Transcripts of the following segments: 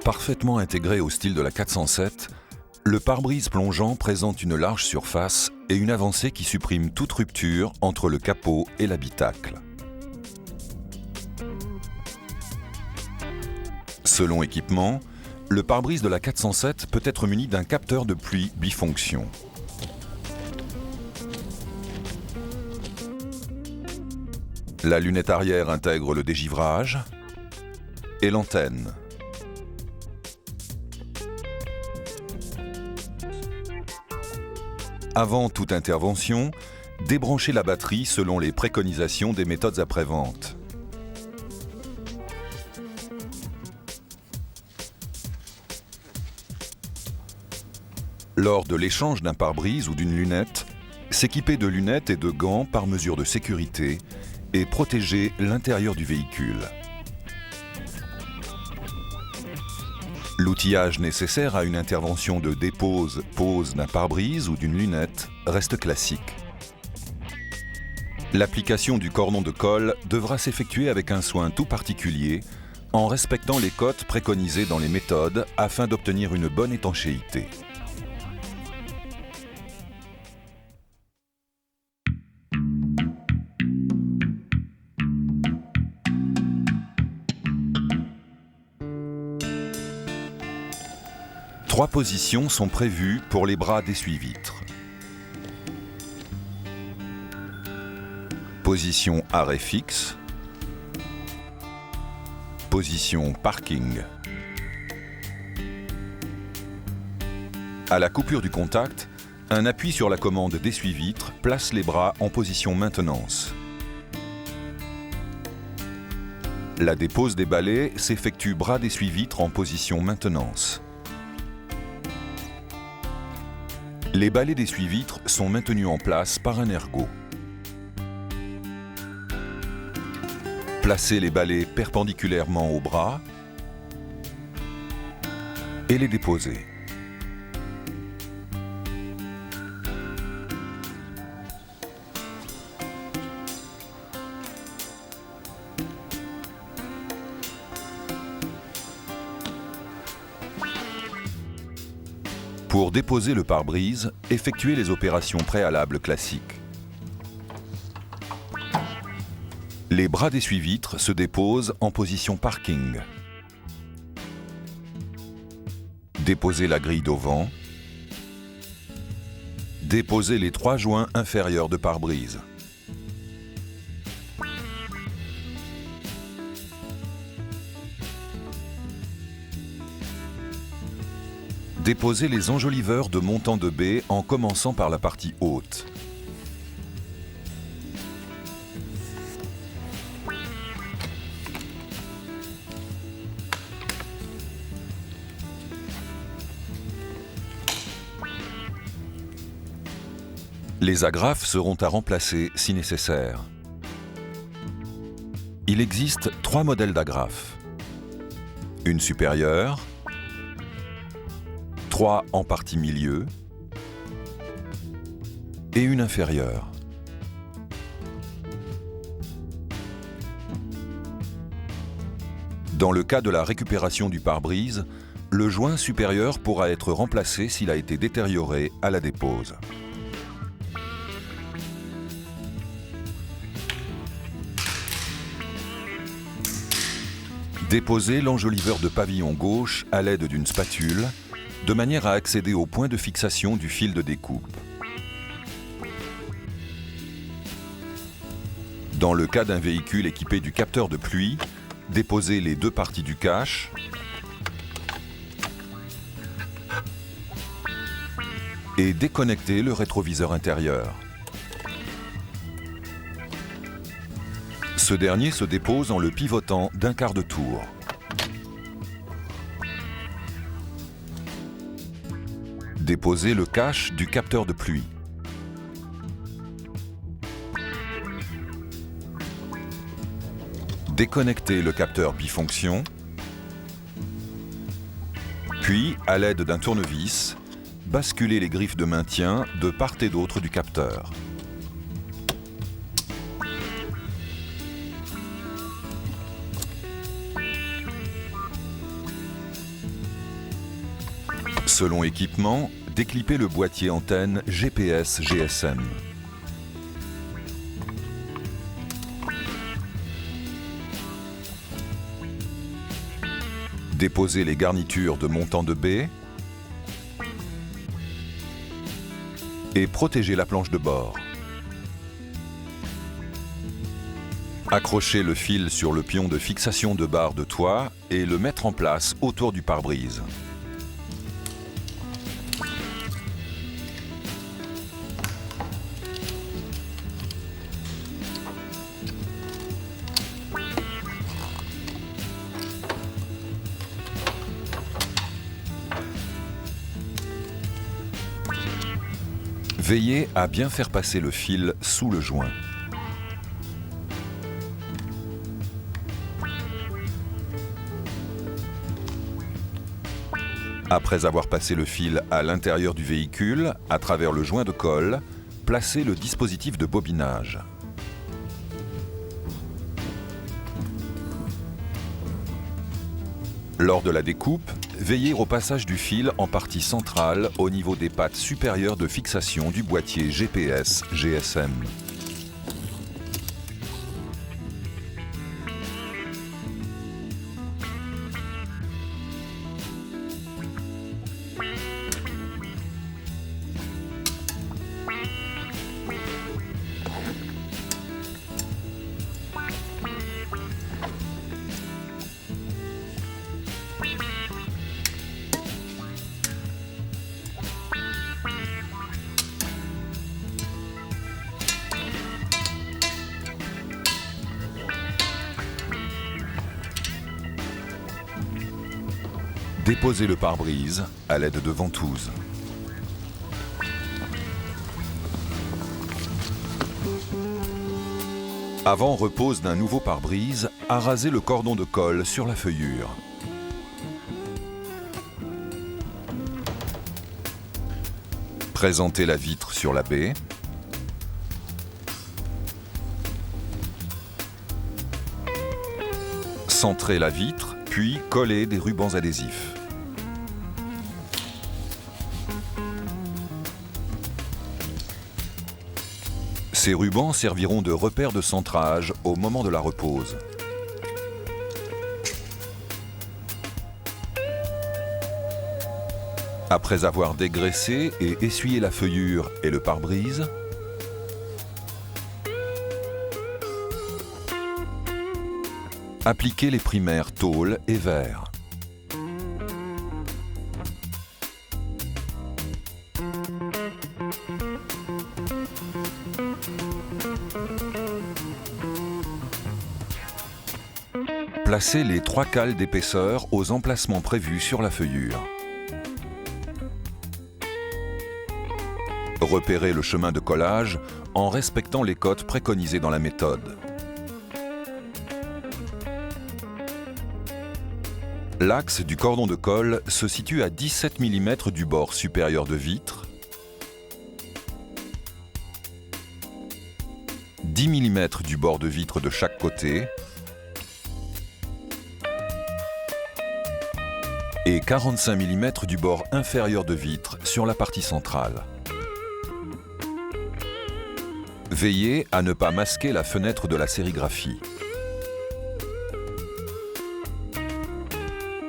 Parfaitement intégré au style de la 407, le pare-brise plongeant présente une large surface et une avancée qui supprime toute rupture entre le capot et l'habitacle. Selon équipement, le pare-brise de la 407 peut être muni d'un capteur de pluie bifonction. La lunette arrière intègre le dégivrage et l'antenne. Avant toute intervention, débranchez la batterie selon les préconisations des méthodes après-vente. Lors de l'échange d'un pare-brise ou d'une lunette, s'équiper de lunettes et de gants par mesure de sécurité et protéger l'intérieur du véhicule. L'outillage nécessaire à une intervention de dépose-pose d'un pare-brise ou d'une lunette reste classique. L'application du cordon de colle devra s'effectuer avec un soin tout particulier en respectant les cotes préconisées dans les méthodes afin d'obtenir une bonne étanchéité. Trois positions sont prévues pour les bras d'essuie-vitres. Position arrêt fixe. Position parking. À la coupure du contact, un appui sur la commande d'essuie-vitres place les bras en position maintenance. La dépose des balais s'effectue bras d'essuie-vitres en position maintenance. Les balais d'essuie-vitres sont maintenus en place par un ergot. Placez les balais perpendiculairement au bras et les déposez. Pour déposer le pare-brise, effectuez les opérations préalables classiques. Les bras d'essuie-vitres se déposent en position parking. Déposez la grille d'auvent. Déposez les 3 joints inférieurs de pare-brise. Déposez les enjoliveurs de montant de baie en commençant par la partie haute. Les agrafes seront à remplacer si nécessaire. Il existe 3 modèles d'agrafes. Une supérieure, 3 en partie milieu et une inférieure. Dans le cas de la récupération du pare-brise, le joint supérieur pourra être remplacé s'il a été détérioré à la dépose. Déposez l'enjoliveur de pavillon gauche à l'aide d'une spatule, de manière à accéder au point de fixation du fil de découpe. Dans le cas d'un véhicule équipé du capteur de pluie, déposez les 2 parties du cache et déconnectez le rétroviseur intérieur. Ce dernier se dépose en le pivotant d'un quart de tour. Déposez le cache du capteur de pluie. Déconnectez le capteur bifonction. Puis, à l'aide d'un tournevis, basculez les griffes de maintien de part et d'autre du capteur. Selon équipement, déclipez le boîtier antenne GPS GSM. Déposez les garnitures de montant de baie et protégez la planche de bord. Accrochez le fil sur le pion de fixation de barre de toit et le mettre en place autour du pare-brise. Veillez à bien faire passer le fil sous le joint. Après avoir passé le fil à l'intérieur du véhicule, à travers le joint de colle, placez le dispositif de bobinage. Lors de la découpe, veillez au passage du fil en partie centrale au niveau des pattes supérieures de fixation du boîtier GPS GSM. Déposez le pare-brise à l'aide de ventouses. Avant repose d'un nouveau pare-brise, arasez le cordon de colle sur la feuillure. Présentez la vitre sur la baie. Centrez la vitre, puis collez des rubans adhésifs. Ces rubans serviront de repère de centrage au moment de la repose. Après avoir dégraissé et essuyé la feuillure et le pare-brise, appliquez les primaires tôle et verre. Placez les 3 cales d'épaisseur aux emplacements prévus sur la feuillure. Repérez le chemin de collage en respectant les cotes préconisées dans la méthode. L'axe du cordon de colle se situe à 17 mm du bord supérieur de vitre, 10 mm du bord de vitre de chaque côté et 45 mm du bord inférieur de vitre sur la partie centrale. Veillez à ne pas masquer la fenêtre de la sérigraphie.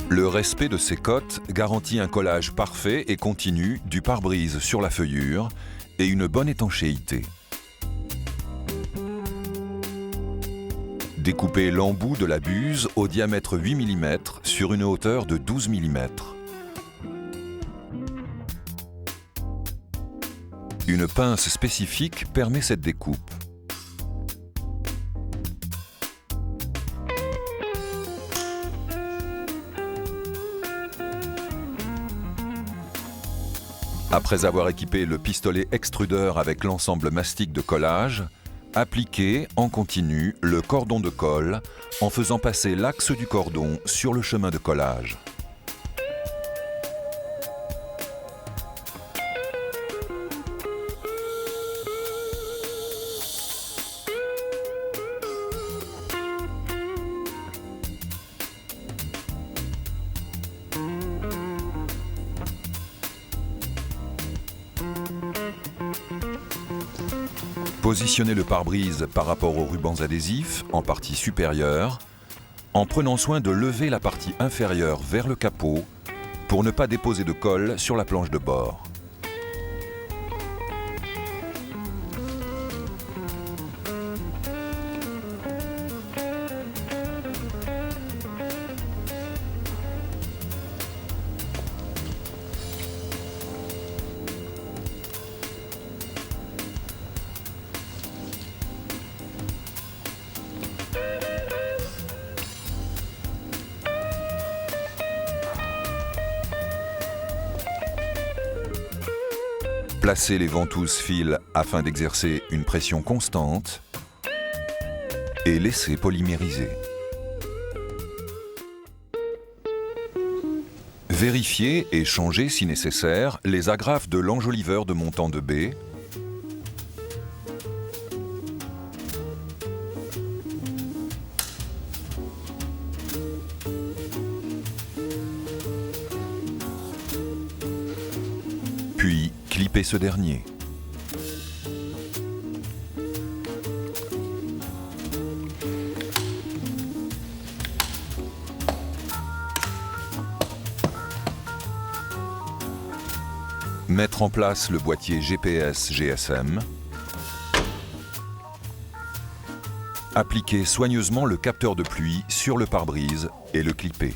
Le respect de ces cotes garantit un collage parfait et continu du pare-brise sur la feuillure et une bonne étanchéité. Découpez l'embout de la buse au diamètre 8 mm sur une hauteur de 12 mm. Une pince spécifique permet cette découpe. Après avoir équipé le pistolet extrudeur avec l'ensemble mastic de collage, appliquez en continu le cordon de colle en faisant passer l'axe du cordon sur le chemin de collage. Positionnez le pare-brise par rapport aux rubans adhésifs en partie supérieure, en prenant soin de lever la partie inférieure vers le capot pour ne pas déposer de colle sur la planche de bord. Placez les ventouses fils afin d'exercer une pression constante et laissez polymériser. Vérifiez et changez si nécessaire les agrafes de l'enjoliveur de montant de baie, puis clippez ce dernier. Mettre en place le boîtier GPS GSM. Appliquer soigneusement le capteur de pluie sur le pare-brise et le clipper.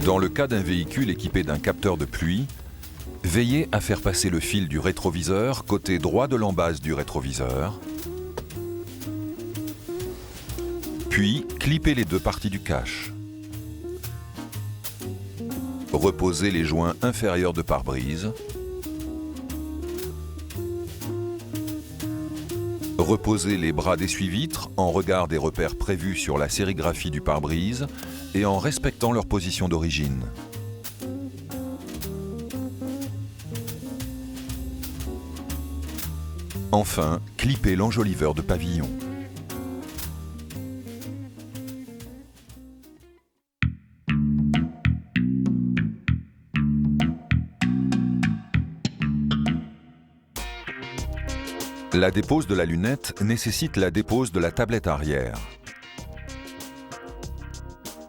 Dans le cas d'un véhicule équipé d'un capteur de pluie, veillez à faire passer le fil du rétroviseur côté droit de l'embase du rétroviseur, puis clippez les deux parties du cache. Reposez les joints inférieurs de pare-brise. Reposez les bras d'essuie-vitre en regard des repères prévus sur la sérigraphie du pare-brise et en respectant leur position d'origine. Enfin, clippez l'enjoliveur de pavillon. La dépose de la lunette nécessite la dépose de la tablette arrière.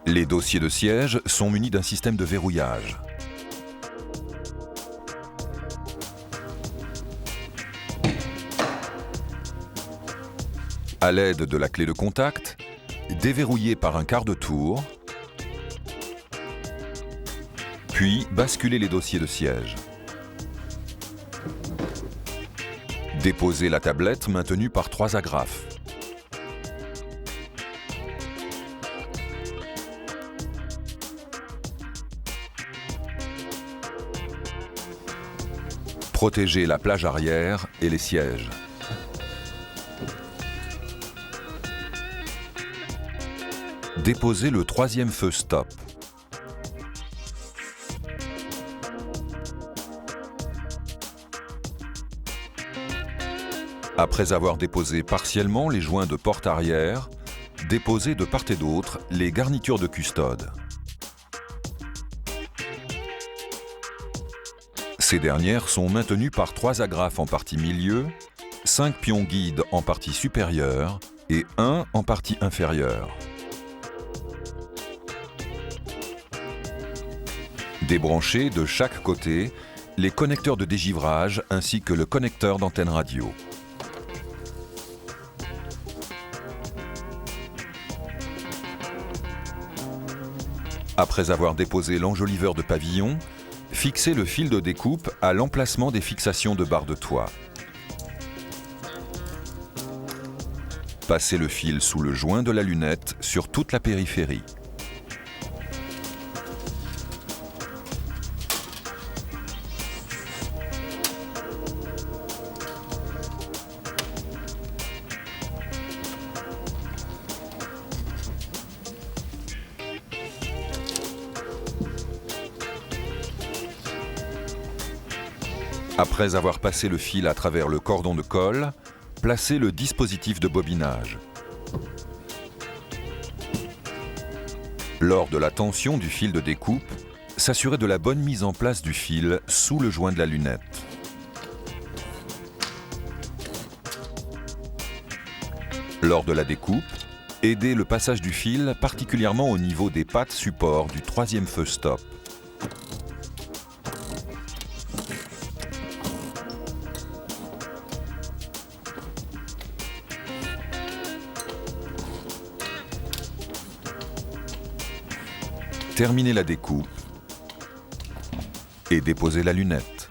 Les dossiers de siège sont munis d'un système de verrouillage. À l'aide de la clé de contact, déverrouillez par un quart de tour, puis basculez les dossiers de siège. Déposez la tablette maintenue par 3 agrafes. Protégez la plage arrière et les sièges. Déposez le 3e feu stop. Après avoir déposé partiellement les joints de porte arrière, déposez de part et d'autre les garnitures de custode. Ces dernières sont maintenues par 3 agrafes en partie milieu, 5 pions guides en partie supérieure et 1 en partie inférieure. Débranchez de chaque côté les connecteurs de dégivrage ainsi que le connecteur d'antenne radio. Après avoir déposé l'enjoliveur de pavillon, fixez le fil de découpe à l'emplacement des fixations de barres de toit. Passez le fil sous le joint de la lunette sur toute la périphérie. Après avoir passé le fil à travers le cordon de colle, placez le dispositif de bobinage. Lors de la tension du fil de découpe, s'assurer de la bonne mise en place du fil sous le joint de la lunette. Lors de la découpe, aider le passage du fil particulièrement au niveau des pattes support du troisième feu stop. Terminez la découpe et déposez la lunette.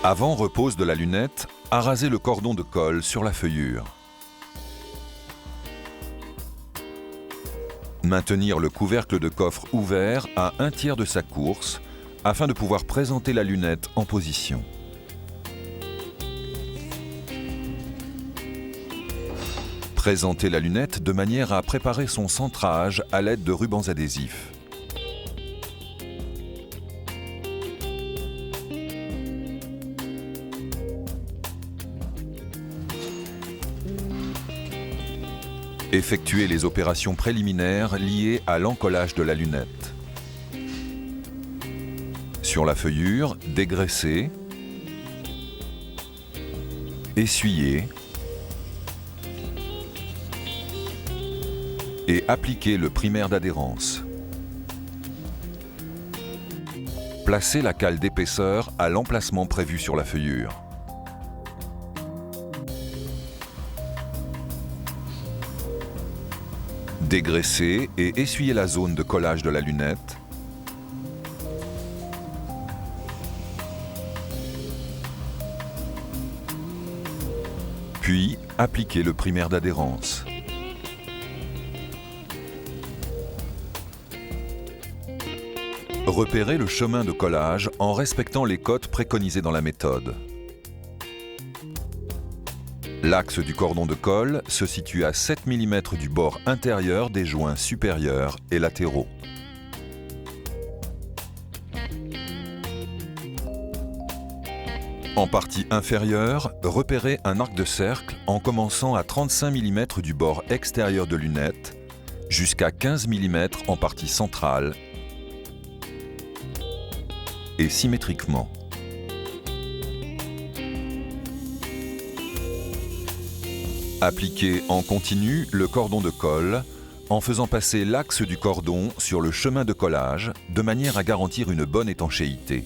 Avant repose de la lunette, arasez le cordon de colle sur la feuillure. Maintenir le couvercle de coffre ouvert à 1/3 de sa course afin de pouvoir présenter la lunette en position. Présentez la lunette de manière à préparer son centrage à l'aide de rubans adhésifs. Effectuez les opérations préliminaires liées à l'encollage de la lunette. Sur la feuillure, dégraissez, essuyez et appliquez le primaire d'adhérence. Placez la cale d'épaisseur à l'emplacement prévu sur la feuillure. Dégraissez et essuyez la zone de collage de la lunette. Puis, appliquez le primaire d'adhérence. Repérez le chemin de collage en respectant les cotes préconisées dans la méthode. L'axe du cordon de colle se situe à 7 mm du bord intérieur des joints supérieurs et latéraux. En partie inférieure, repérez un arc de cercle en commençant à 35 mm du bord extérieur de lunette jusqu'à 15 mm en partie centrale et symétriquement. Appliquez en continu le cordon de colle en faisant passer l'axe du cordon sur le chemin de collage de manière à garantir une bonne étanchéité.